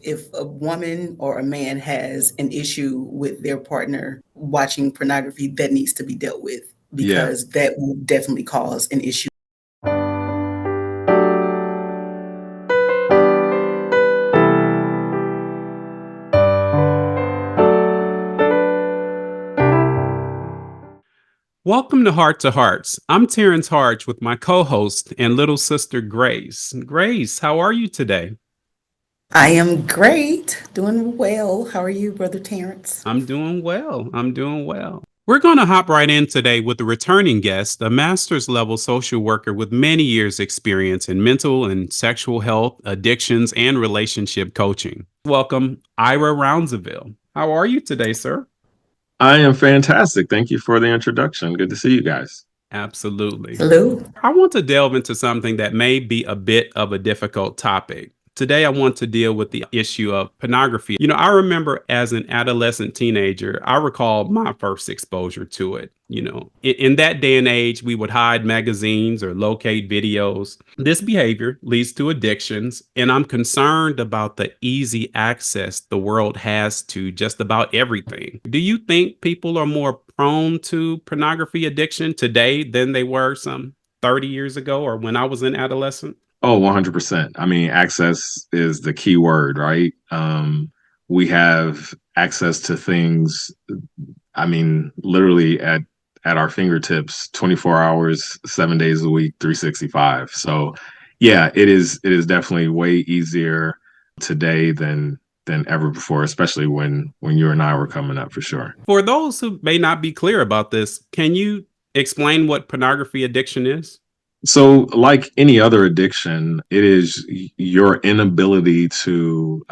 If a woman or a man has an issue with their partner watching pornography, that needs to be dealt with Yeah. because that will definitely cause an issue. Welcome to Heart to Hearts. I'm Terrence Hardge with my co-host and little sister Grace. Grace, how are you today? I am great, doing well. How are you, Brother Terrence? I'm doing well. I'm doing well. We're going to hop right in today with a returning guest, a master's level social worker with many years experience in mental and sexual health, addictions, and relationship coaching. Welcome, Ira Rounsaville. How are you today, sir? I am fantastic. Thank you for the introduction. Good to see you guys. Absolutely. Hello. I want to delve into something that may be a bit of a difficult topic. Today, I want to deal with the issue of pornography. I remember as an adolescent teenager, I recall my first exposure to it. In that day and age, we would hide magazines or locate videos. This behavior leads to addictions, and I'm concerned about the easy access the world has to just about everything. Do you think people are more prone to pornography addiction today than they were some 30 years ago or when I was an adolescent? Oh, 100%. I mean, access is the key word, right? We have access to things, I mean, literally at our fingertips 24 hours, 7 days a week, 365. So, yeah, it is definitely way easier today than ever before, especially when you and I were coming up for sure. For those who may not be clear about this, can you explain what pornography addiction is? So, like any other addiction, it is your inability to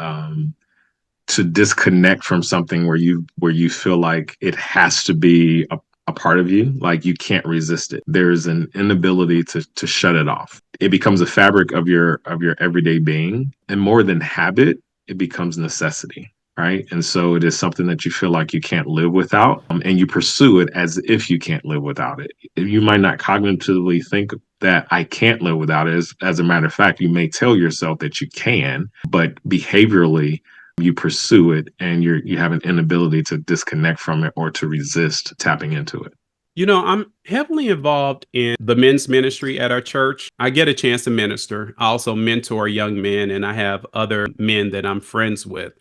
disconnect from something where you feel like it has to be a part of you, like you can't resist it. There's an inability to shut it off. It becomes a fabric of your everyday being, and more than habit, it becomes necessity. Right. And so it is something that you feel like you can't live without, and you pursue it as if you can't live without it. You might not cognitively think that I can't live without it. As a matter of fact, you may tell yourself that you can, but behaviorally, you pursue it and you have an inability to disconnect from it or to resist tapping into it. I'm heavily involved in the men's ministry at our church. I get a chance to minister. I also mentor young men, and I have other men that I'm friends with.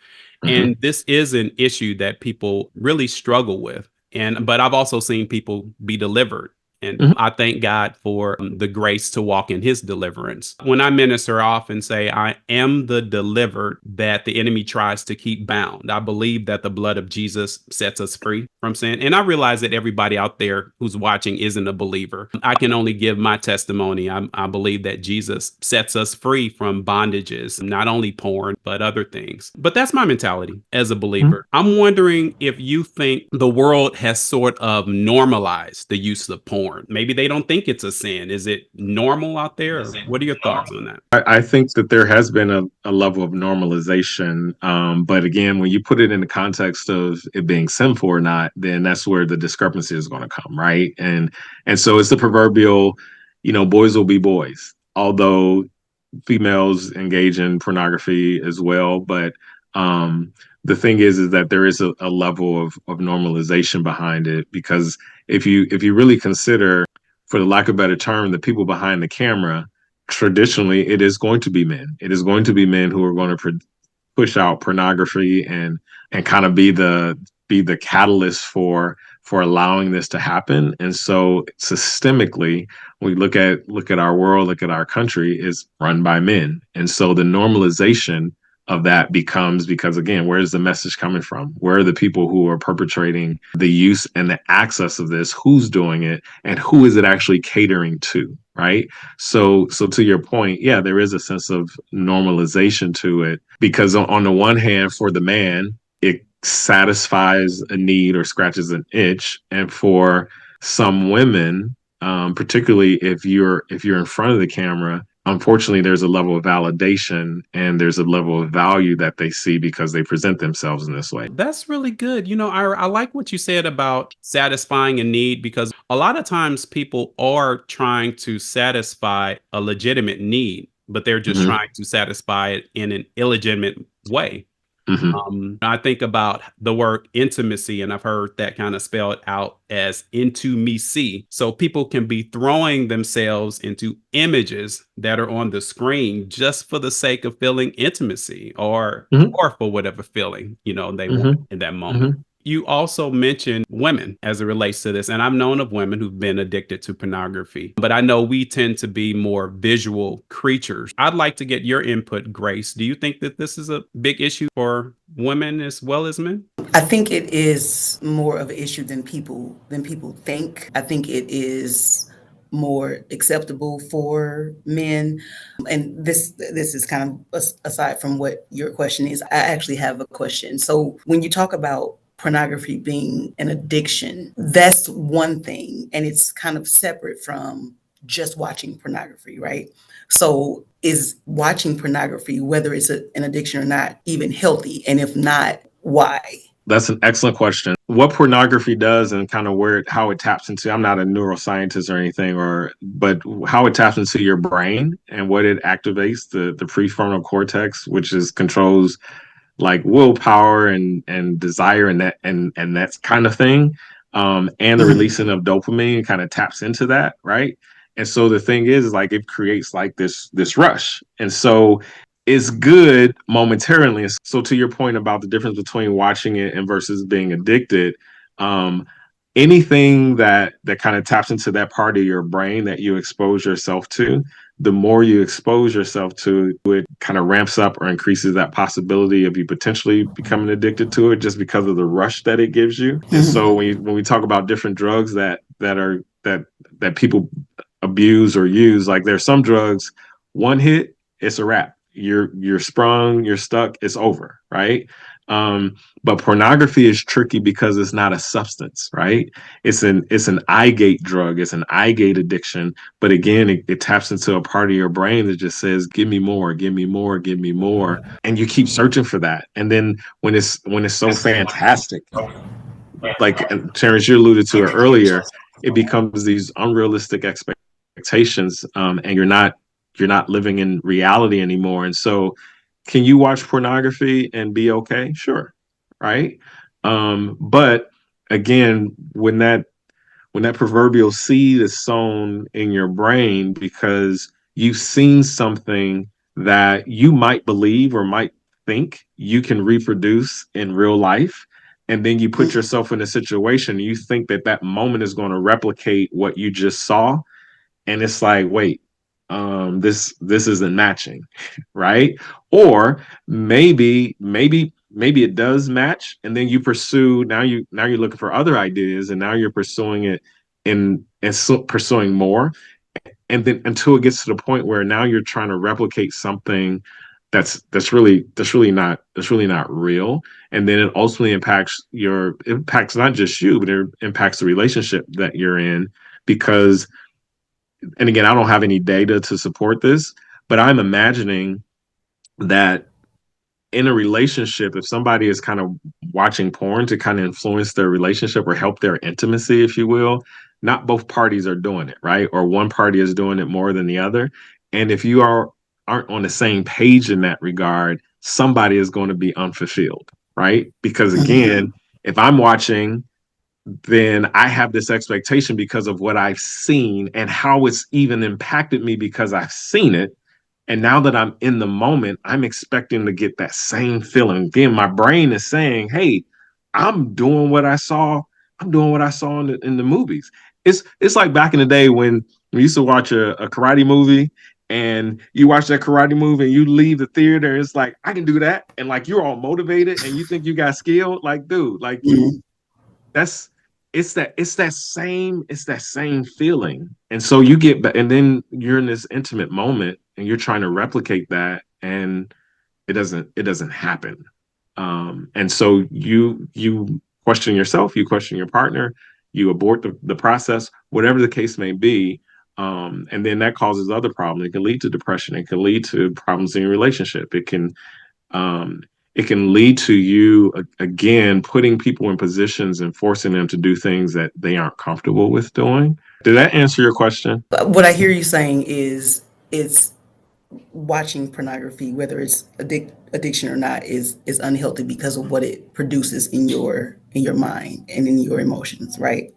Hmm. And this is an issue that people really struggle with. But I've also seen people be delivered. And Hmm. I thank God for the grace to walk in his deliverance. When I minister, I often say, I am the delivered that the enemy tries to keep bound. I believe that the blood of Jesus sets us free from sin. And I realize that everybody out there who's watching isn't a believer. I can only give my testimony. I believe that Jesus sets us free from bondages, not only porn, but other things. But that's my mentality as a believer. I'm wondering if you think the world has sort of normalized the use of porn. Maybe they don't think it's a sin. Is it normal out there? Or what are your thoughts on that? I think that there has been a level of normalization. But again, when you put it in the context of it being sinful or not, then that's where the discrepancy is going to come, right? And so it's the proverbial, boys will be boys. Although females engage in pornography as well, but the thing is that there is a level of normalization behind it, because if you really consider, for the lack of a better term, the people behind the camera, traditionally it is going to be men. It is going to be men who are going to push out pornography and kind of be the catalyst for allowing this to happen. And so systemically, we look at our world, look at our country, is run by men. And so the normalization of that becomes, because again, where is the message coming from? Where are the people who are perpetrating the use and the access of this? Who's doing it, and who is it actually catering to? Right. So to your point, yeah, there is a sense of normalization to it, because on the one hand, for the man, it satisfies a need or scratches an itch, and for some women, particularly if you're in front of the camera, unfortunately, there's a level of validation and there's a level of value that they see because they present themselves in this way. That's really good. I like what you said about satisfying a need because a lot of times people are trying to satisfy a legitimate need, but they're just Mhm. trying to satisfy it in an illegitimate way. Mm-hmm. I think about the word intimacy, and I've heard that kind of spelled out as into me see. So people can be throwing themselves into images that are on the screen just for the sake of feeling intimacy Mm-hmm. or for whatever feeling, they want Mm-hmm. in that moment. Mm-hmm. You also mentioned women as it relates to this, and I've known of women who've been addicted to pornography, but I know we tend to be more visual creatures. I'd like to get your input, Grace. Do you think that this is a big issue for women as well as men? I think it is more of an issue than people think. I think it is more acceptable for men. And this is kind of aside from what your question is. I actually have a question. So when you talk about pornography being an addiction, that's one thing, and it's kind of separate from just watching pornography, right? So is watching pornography, whether it's an addiction or not, even healthy? And if not, why? That's an excellent question. What pornography does and kind of how it taps into, I'm not a neuroscientist or anything, but how it taps into your brain and what it activates, the prefrontal cortex, which controls like willpower and desire and that kind of thing. And the releasing of dopamine kind of taps into that, right? And so the thing is like it creates like this rush. And so it's good momentarily. So to your point about the difference between watching it and versus being addicted, um, anything that kind of taps into that part of your brain that you expose yourself to, the more you expose yourself to it, kind of ramps up or increases that possibility of you potentially becoming addicted to it just because of the rush that it gives you. And so when we talk about different drugs that people abuse or use, like there's some drugs, one hit, it's a wrap. You're sprung, you're stuck, it's over, right? But pornography is tricky because it's not a substance, right? It's an eye gate drug, it's an eye gate addiction. But again, it taps into a part of your brain that just says, give me more, give me more, give me more. And you keep searching for that. And then when it's so fantastic, like Terrence, you alluded to it earlier, it becomes these unrealistic expectations, and you're not living in reality anymore. And so, can you watch pornography and be okay? Sure, right? But again, when that proverbial seed is sown in your brain because you've seen something that you might believe or might think you can reproduce in real life, and then you put yourself in a situation, you think that that moment is going to replicate what you just saw, and it's like, wait, this isn't matching, right? Or maybe it does match, and then you pursue, now you're looking for other ideas, and now you're pursuing it pursuing more, and then until it gets to the point where now you're trying to replicate something that's really not real, and then it ultimately impacts not just you, but it impacts the relationship that you're in. Because, and again, I don't have any data to support this, but I'm imagining that in a relationship, if somebody is kind of watching porn to kind of influence their relationship or help their intimacy, if you will, not both parties are doing it, right? Or one party is doing it more than the other. And if you aren't on the same page in that regard, somebody is going to be unfulfilled, right? Because again, if I'm watching, then I have this expectation because of what I've seen and how it's even impacted me because I've seen it. And now that I'm in the moment, I'm expecting to get that same feeling. Again, my brain is saying, hey, I'm doing what I saw. I'm doing what I saw in the movies. It's like back in the day when we used to watch a karate movie, and you watch that karate movie and you leave the theater. It's like, I can do that. And like, you're all motivated and you think you got skill. Like, dude, like that's, it's that same feeling. And so you get and then you're in this intimate moment and you're trying to replicate that, and it doesn't happen. And so you question yourself, you question your partner, you abort the process, whatever the case may be. And then that causes other problems. It can lead to depression, it can lead to problems in your relationship, it can lead to you, again, putting people in positions and forcing them to do things that they aren't comfortable with doing. Did that answer your question? What I hear you saying is it's watching pornography, whether it's addiction or not, is unhealthy because of what it produces in your mind and in your emotions, right?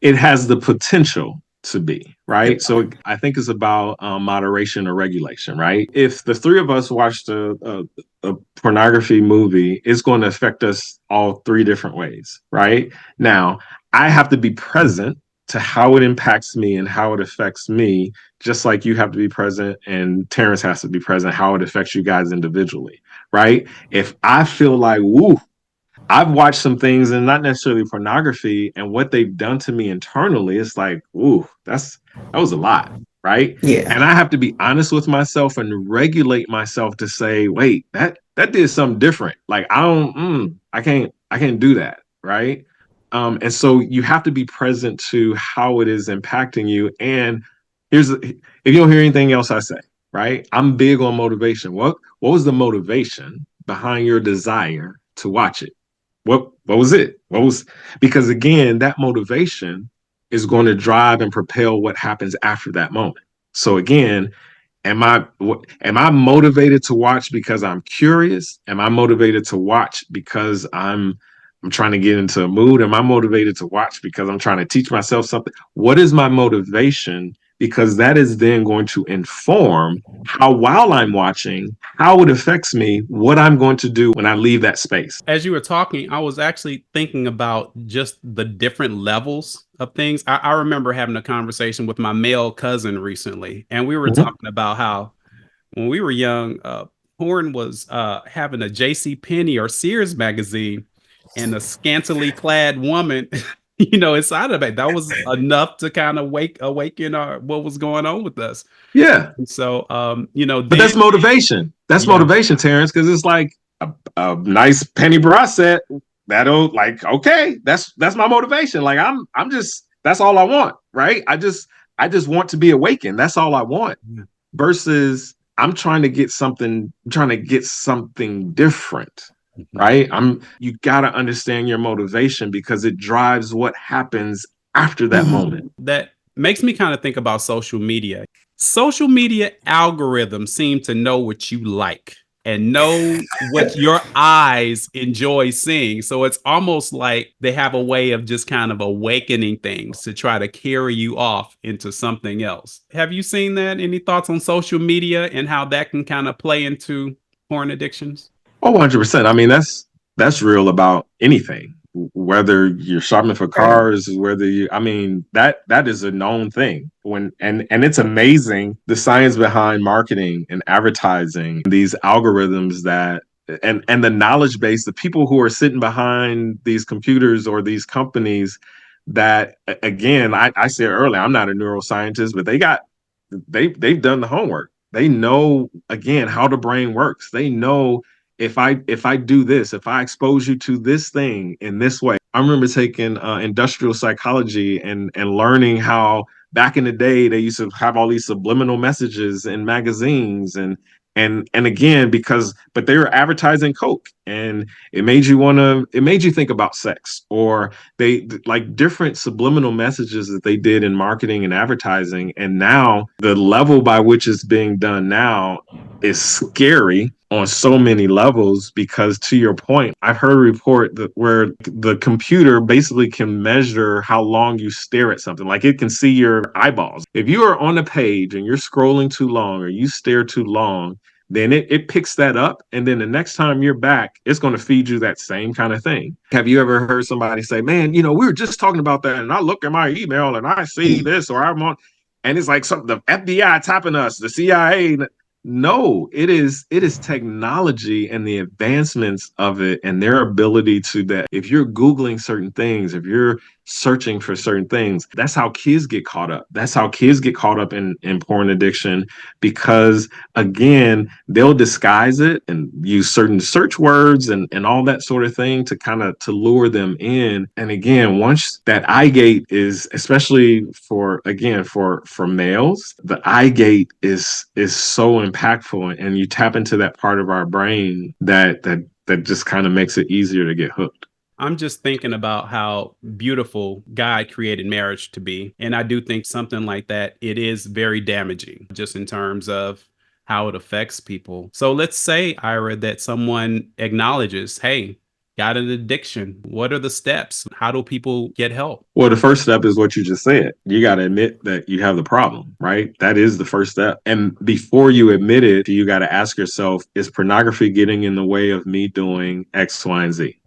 It has the potential to be, right? Yep. So I think it's about moderation or regulation, right? If the three of us watched a pornography movie, it's going to affect us all three different ways, right? Now, I have to be present to how it impacts me and how it affects me, just like you have to be present and Terrence has to be present, how it affects you guys individually, right? If I feel like, woo, I've watched some things and not necessarily pornography and what they've done to me internally. It's like, ooh, that was a lot, right? Yeah. And I have to be honest with myself and regulate myself to say, wait, that did something different. Like I don't, I can't do that, right? And so you have to be present to how it is impacting you. And if you don't hear anything else I say, right? I'm big on motivation. What was the motivation behind your desire to watch it? What was it? What was because again, that motivation is going to drive and propel what happens after that moment. So again, am I motivated to watch because I'm curious? Am I motivated to watch because I'm trying to get into a mood? Am I motivated to watch because I'm trying to teach myself something? What is my motivation? Because that is then going to inform how, while I'm watching, how it affects me, what I'm going to do when I leave that space. As you were talking, I was actually thinking about just the different levels of things. I remember having a conversation with my male cousin recently, and we were Mhm. talking about how when we were young, porn was having a J.C. Penney or Sears magazine and a scantily clad woman, inside of it. That was enough to kind of awaken our what was going on with us. Yeah. And so, But then that's motivation. That's yeah, motivation, Terrence, because it's like a nice penny bra set. That'll like, okay, that's my motivation. Like I'm just that's all I want, right? I just want to be awakened. That's all I want. yeah. Versus I'm trying to get something different, Mhm. right? You gotta understand your motivation because it drives what happens after that Mhm. moment. That makes me kind of think about social media. Social media algorithms seem to know what you like and know what your eyes enjoy seeing. So it's almost like they have a way of just kind of awakening things to try to carry you off into something else. Have you seen that? Any thoughts on social media and how that can kind of play into porn addictions? Oh, 100%. I mean, that's real about anything. Whether you're shopping for Right. cars, whether you I mean, that is a known thing. And it's amazing the science behind marketing and advertising, these algorithms that and the knowledge base, the people who are sitting behind these computers or these companies that again, I said earlier, I'm not a neuroscientist, but they've done the homework. They know again how the brain works. They know if I do this, if I expose you to this thing in this way. I remember taking industrial psychology and learning how back in the day they used to have all these subliminal messages in magazines and again because but they were advertising coke and it made you think about sex or they like different subliminal messages that they did in marketing and advertising and now the level by which it's being done now is scary on so many levels because to your point I've heard a report that where the computer basically can measure how long you stare at something like it can see your eyeballs if you are on a page and you're scrolling too long or you stare too long then it picks that up and then the next time you're back it's going to feed you that same kind of thing. Have you ever heard somebody say, man, we were just talking about that and I look at my email and I see this or I'm on and it's like something the FBI tapping us, the CIA. No, it is technology and the advancements of it and their ability to that. If you're Googling certain things, if you're searching for certain things, that's how kids get caught up. That's how kids get caught up in porn addiction because again, they'll disguise it and use certain search words and all that sort of thing to kind of to lure them in. And again, once that eye gate is especially for again for males, the eye gate is so impactful and you tap into that part of our brain that just kind of makes it easier to get hooked. I'm just thinking about how beautiful God created marriage to be. And I do think something like that, it is very damaging, just in terms of how it affects people. So let's say, Ira, that someone acknowledges, hey, got an addiction. What are the steps? How do people get help? Well, the first step is what you just said. You got to admit that you have the problem, right? That is the first step. And before you admit it, you got to ask yourself, is pornography getting in the way of me doing X, Y, and Z?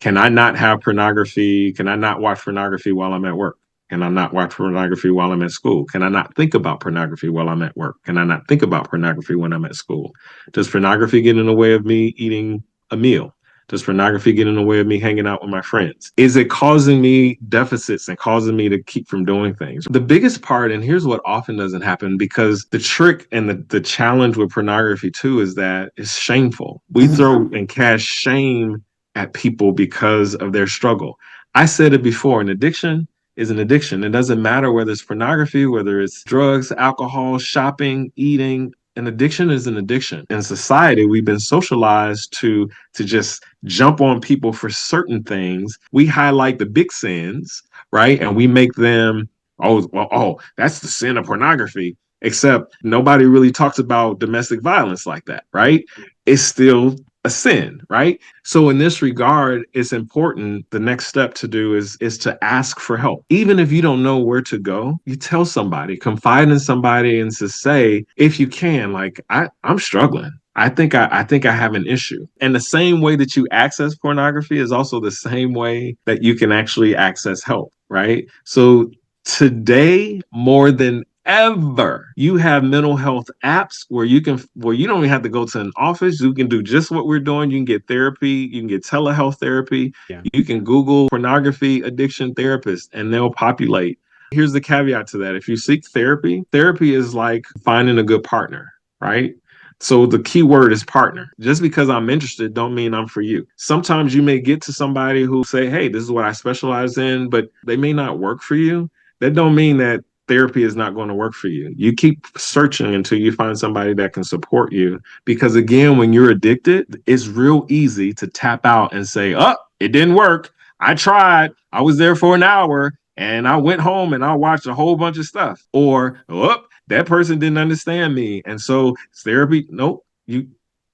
Can I not have pornography? Can I not watch pornography while I'm at work? Can I not watch pornography while I'm at school? Can I not think about pornography while I'm at work? Can I not think about pornography when I'm at school? Does pornography get in the way of me eating a meal? Does pornography get in the way of me hanging out with my friends? Is it causing me deficits and causing me to keep from doing things? The biggest part, and here's what often doesn't happen, because the trick and the challenge with pornography too is that it's shameful. We throw and cast shame at people because of their struggle. I said it before, an addiction is an addiction. It doesn't matter whether it's pornography, whether it's drugs, alcohol, shopping, eating. An addiction is an addiction. In society, we've been socialized to just jump on people for certain things. We highlight the big sins, right? And we make them, that's the sin of pornography. Except nobody really talks about domestic violence like that, right? It's still a sin, right? So in this regard, it's important. The next step to do is to ask for help. Even if you don't know where to go, you tell somebody, confide in somebody, and to say, if you can, like, I'm struggling. I think I have an issue. And the same way that you access pornography is also the same way that you can actually access help, right? So today, more than ever, you have mental health apps where you don't even have to go to an office. You can do just what we're doing. You can get therapy. You can get telehealth therapy. Yeah. You can Google pornography addiction therapist and they'll populate. Here's the caveat to that. If you seek therapy, therapy is like finding a good partner, right? So the key word is partner. Just because I'm interested don't mean I'm for you. Sometimes you may get to somebody who say, hey, this is what I specialize in, but they may not work for you. That don't mean that therapy is not going to work for you. You keep searching until you find somebody that can support you. Because again, when you're addicted, it's real easy to tap out and say, oh, it didn't work. I tried. I was there for an hour and I went home and I watched a whole bunch of stuff. Or, oh, that person didn't understand me. And so therapy, nope,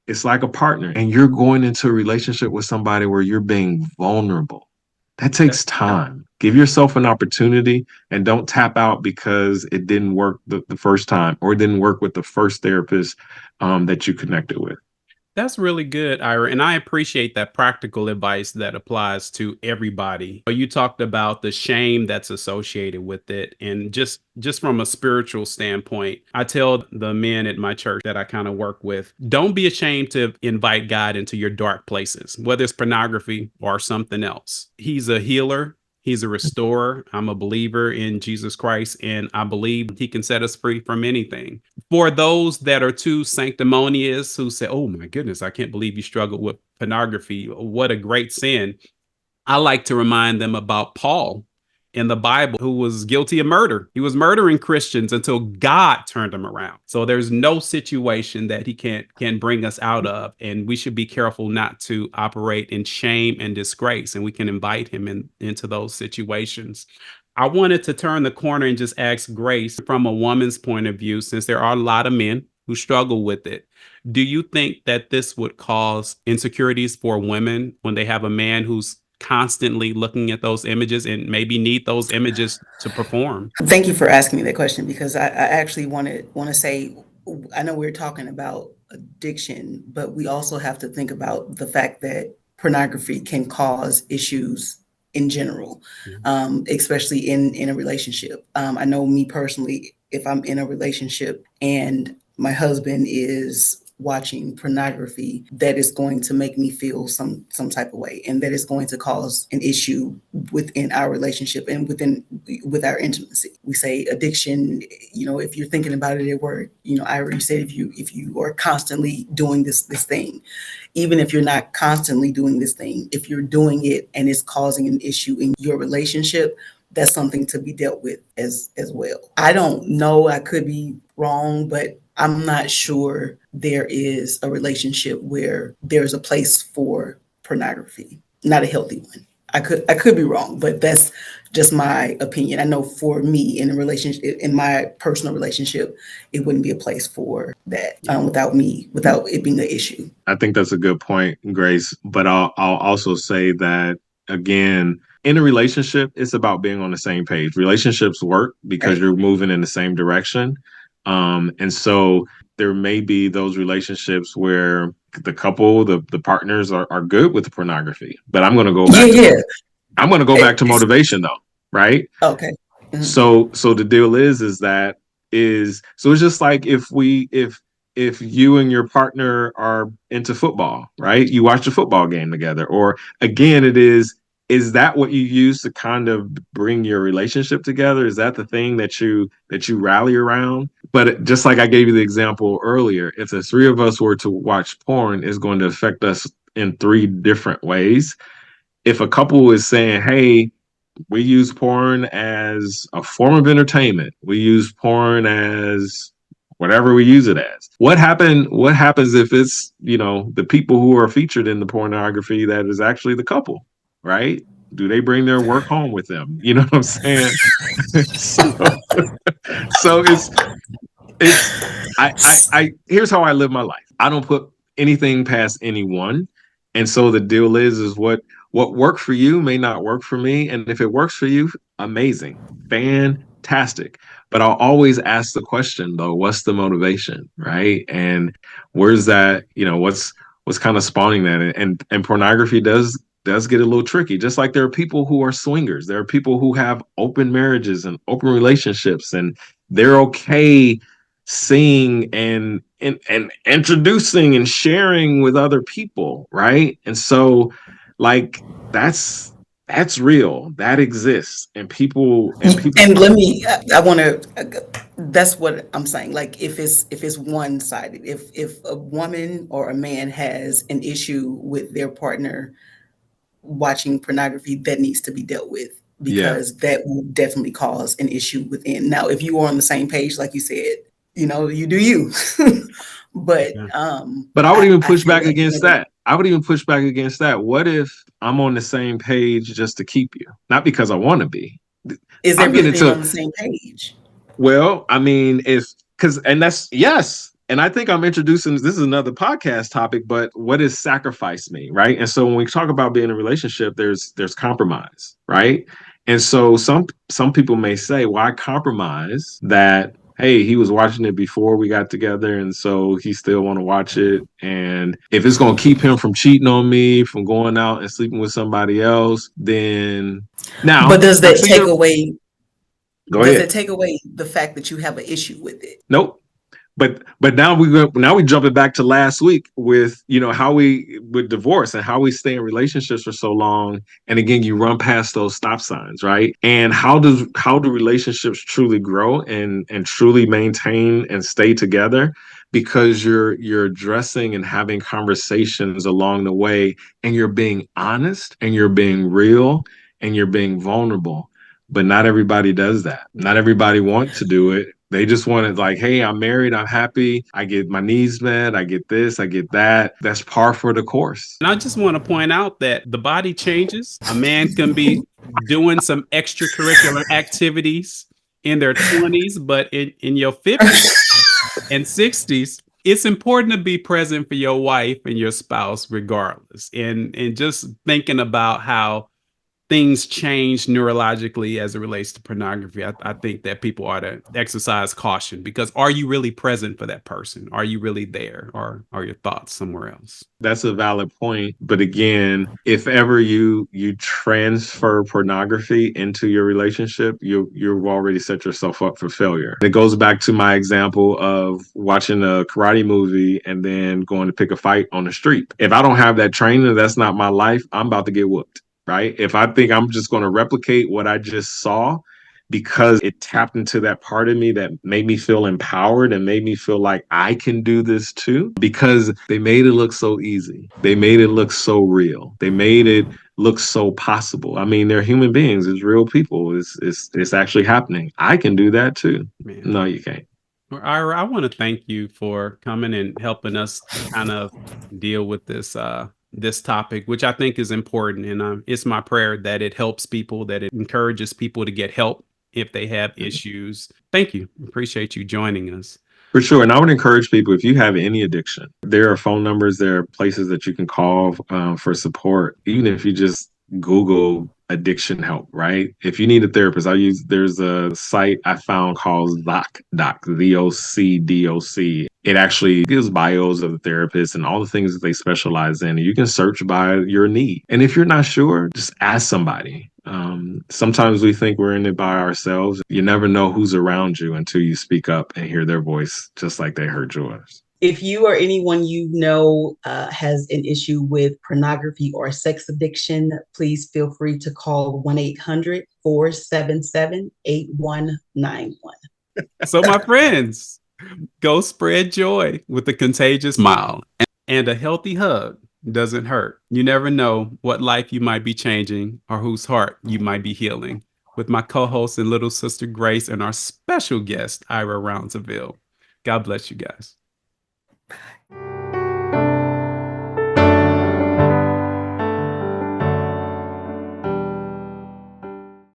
it's like a partner. And you're going into a relationship with somebody where you're being vulnerable. That takes time. Give yourself an opportunity and don't tap out because it didn't work the first time or it didn't work with the first therapist that you connected with. That's really good, Ira. And I appreciate that practical advice that applies to everybody. You talked about the shame that's associated with it. And just from a spiritual standpoint, I tell the men at my church that I kind of work with, don't be ashamed to invite God into your dark places, whether it's pornography or something else. He's a healer. He's a restorer. I'm a believer in Jesus Christ, and I believe he can set us free from anything. For those that are too sanctimonious, who say, oh my goodness, I can't believe you struggled with pornography. What a great sin. I like to remind them about Paul in the Bible, who was guilty of murder. He was murdering Christians until God turned him around. So there's no situation that he can bring us out of. And we should be careful not to operate in shame and disgrace. And we can invite him into those situations. I wanted to turn the corner and just ask Grace, from a woman's point of view, since there are a lot of men who struggle with it. Do you think that this would cause insecurities for women when they have a man who's constantly looking at those images and maybe need those images to perform? Thank you for asking me that question, because I actually want to say, I know we're talking about addiction, but we also have to think about the fact that pornography can cause issues in general, especially in a relationship. I know me personally, if I'm in a relationship and my husband is watching pornography, that is going to make me feel some type of way, and that is going to cause an issue within our relationship and with our intimacy. We say addiction, if you're thinking about it at work, Ira, you said if you are constantly doing this thing, even if you're not constantly doing this thing, if you're doing it and it's causing an issue in your relationship, that's something to be dealt with as well. I don't know, I could be wrong, but I'm not sure there is a relationship where there's a place for pornography, not a healthy one. I could be wrong, but that's just my opinion. I know for me in a relationship, in my personal relationship, it wouldn't be a place for that without it being an issue. I think that's a good point, Grace. But I'll also say that again, in a relationship, it's about being on the same page. Relationships work because Right. you're moving in the same direction. And so there may be those relationships where the couple, the partners are good with the pornography. But Yeah, yeah. I'm gonna go back to motivation though, right? Okay. Mhm. So the deal is that is so it's just like if you and your partner are into football, right? You watch a football game together, or again, is that what you use to kind of bring your relationship together? Is that the thing that you rally around? But just like I gave you the example earlier, if the three of us were to watch porn, it's going to affect us in three different ways. If a couple is saying, "Hey, we use porn as a form of entertainment. We use porn as whatever we use it as." What happens if it's, the people who are featured in the pornography that is actually the couple, right? Do they bring their work home with them? You know what I'm saying? so so it's I here's how I live my life. I don't put anything past anyone. And so the deal is what worked for you may not work for me. And if it works for you, amazing. Fantastic. But I'll always ask the question though, what's the motivation? Right. And where's that, what's kind of spawning that? And pornography does get a little tricky. Just like there are people who are swingers. There are people who have open marriages and open relationships, and they're okay seeing and introducing and sharing with other people, right? And so like that's real, that exists, and people And let me, I want to, that's what I'm saying. Like if it's one sided, if a woman or a man has an issue with their partner watching pornography, that needs to be dealt with yeah. because that will definitely cause an issue within. Now, if you are on the same page, like you said, you do you. But Yeah. But I would even I push feel back like against women, that. I would even push back against that. What if I'm on the same page just to keep you? Not because I want to be. is I'm getting everything to on the same page? Well, I mean, if because and that's yes. And I think I'm introducing this is another podcast topic, but what does sacrifice mean, right? And so when we talk about being in a relationship, there's compromise, right? And so some people may say, why compromise that? Hey, he was watching it before we got together, and so he still want to watch it. And if it's going to keep him from cheating on me, from going out and sleeping with somebody else, then But now to your go does ahead. it take away the fact that you have an issue with it? Nope. But now we jumping back to last week with how we with divorce and how we stay in relationships for so long, and again you run past those stop signs, right? And how do relationships truly grow and truly maintain and stay together? Because you're addressing and having conversations along the way, and you're being honest and you're being real and you're being vulnerable. But not everybody does that. Not everybody wants to do it. They just want it like, hey, I'm married, I'm happy, I get my needs met, I get this, I get that. That's par for the course. And I just want to point out that the body changes. A man can be doing some extracurricular activities in their 20s, but in your 50s and 60s, it's important to be present for your wife and your spouse regardless. And just thinking about how things change neurologically as it relates to pornography, I think that people ought to exercise caution, because are you really present for that person? Are you really there, or are your thoughts somewhere else? That's a valid point. But again, if ever you transfer pornography into your relationship, you've already set yourself up for failure. It goes back to my example of watching a karate movie and then going to pick a fight on the street. If I don't have that training, that's not my life, I'm about to get whooped. Right. If I think I'm just going to replicate what I just saw because it tapped into that part of me that made me feel empowered and made me feel like I can do this too, because they made it look so easy. They made it look so real. They made it look so possible. I mean, they're human beings. It's real people. It's actually happening. I can do that too. Man. No, you can't. Well, Ira, I want to thank you for coming and helping us kind of deal with this this topic, which I think is important. And it's my prayer that it helps people, that it encourages people to get help if they have issues. Thank you. Appreciate you joining us. For sure. And I would encourage people, if you have any addiction, there are phone numbers, there are places that you can call for support, even if you just Google addiction help, right? If you need a therapist, there's a site I found called ZocDoc, ZocDoc. It actually gives bios of the therapist and all the things that they specialize in. You can search by your need. And if you're not sure, just ask somebody. Sometimes we think we're in it by ourselves. You never know who's around you until you speak up and hear their voice, just like they heard yours. If you or anyone you know has an issue with pornography or sex addiction, please feel free to call 1-800-477-8191. So my friends, go spread joy with a contagious smile, and a healthy hug doesn't hurt. You never know what life you might be changing or whose heart you might be healing. With my co-host and little sister Grace and our special guest, Ira Rounsaville. God bless you guys.